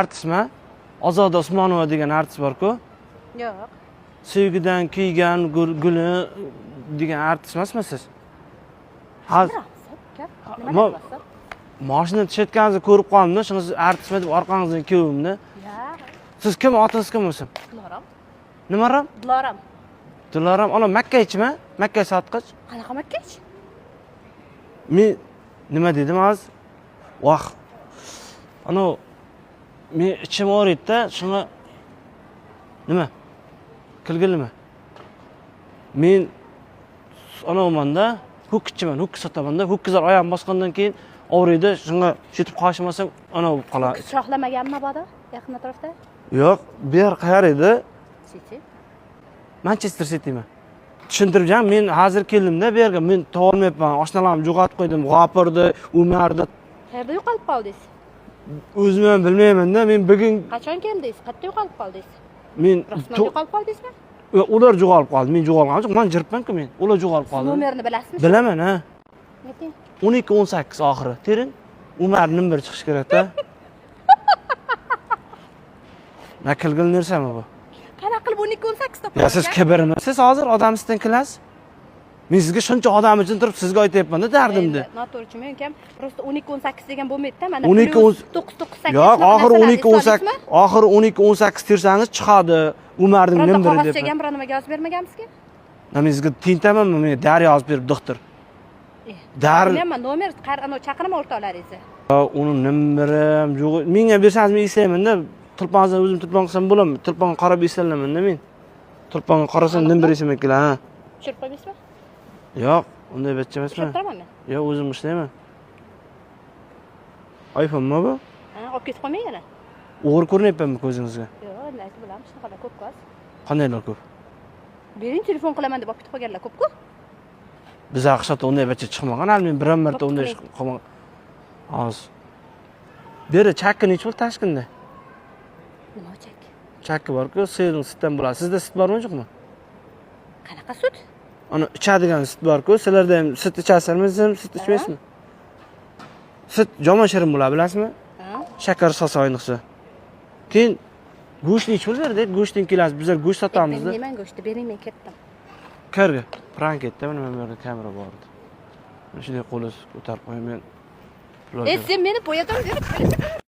Artistmi? Ozoda Usmonova degan artist bor-ku. Yo'q. Sevgidan kuygan guli degan artist emasmi siz? Hozir mashina tushayotganingizni ko'rib qoldim-da, shuni siz artistmi deb orqangizdan keldim-da. Siz kim, otangiz kim o'zi? Diloram. Nimaram? Diloram. Diloram, ana Makkaychimi? Makkay sotqich. Qanaqa makkach? Men nima dedim hozir? Voh. Ana men ichim og'riydi-da, shunga nima? Kilgilimi? Men anavmanda ho'kizchiman, ho'kiz sotaman-da, ho'kizlar oyog'im bosgandan keyin og'riydi, shunga yetib qolishmasam ana bo'lib qoladi. Shoxlamaganmi boda? Yaqin atrofda? Yo'q, bu yer qayer edi? City. Manchester Citymi? Tushuntirjam, men hozir keldim-da bu yerga, men topolmayapman. Oshnalarimni jo'qotib qo'ydim, g'opirdi, umardi. Qayerda yo'qolib qoldingiz? O'zim ham bilmayman-da, men bugun Qachon keldingiz? Qayerda yo'qolib qoldingiz? men Rasman yo'qolib qoldingizmi? ular jo'g'olib qoldi. Men jo'g'olganim yo'q. Men jiribman-ku men. Ular jo'g'olib qoldi. Nomerini bilasizmi? Bilaman, ha. Ayting. 12-18 oxiri. Tering. Umarning bir chiqish kerak-da. Nakilgil nersami bu? Qanaqa qilib 12-18 topasiz? Ya siz kibrmi? Siz hozir odamsizdan kelasiz. Men sizga shuncha odam uchun turib sizga aytayapman-da dardimni. Noto'g'ri, men ham prosta 12-18 degan bo'lmaydi-da. Mana 9-9-8. Yo'q, oxiri 12-18. Oxiri 12-18 tersangiz chiqadi. Umarning nima biri deb. Qog'ozchaga biror nimaga yozib bermaganmisiz-ki? Men sizga tintamanmi? Men Daryo yozib berib doktor. Men nomer ana chaqiraman o'rtoqlaringizni. Uni nimbirim yo'q. Menga bersangiz men eslayman-da. Tulponga o'zim tulpon qilsam bo'ladimi? Tulponga qarab eslayman-da men. Tulponga qarasam nimber esimga keladi, ha. Tushirib qo'ymaysizmi? Yo'q, unday betcha emasman. Tushirib turaman men. Yo'q, o'zim ishlayman. iPhone-mi bu? Ha, olib ketib qo'ymang yana. O'g'ri ko'rinyapmanmi ko'zingizga? Yo'q, aytib bilaman, shunaqalar ko'p-ko'p. Qandaylar ko'p? Bering, telefon qilaman deb olib ketib qo'yganlar ko'p-ku. Biz aqshata unday betcha chiqmagan, hali men biron marta unday qilmagan. Hozir. Beri chakki necha pul tashkinda? Nima chakki? Chakki bor-ku, sutdan sutdan bo'ladi. Sizda sut bormi yo'qmi? Qanaqa sut? Ana ichadigan sut bor-ku, sizlarda ham sut ichasizmi, siz ham sut ichmaysizmi? Sut jomon shirin bo'ladi, bilasizmi? Ha? Shakar sosa ayniqsa. Keyin go'shtni ichib berdik, go'shtdan kelasiz. Bizlar go'sht sotamiz-da. Men yeman go'shtni, bering, men ketdim. Kirga, prank etdi, mana bu yerda kamera bor edi. Mana shunday qo'lingiz ko'tarib qo'ying, men. Sen meni poyador berib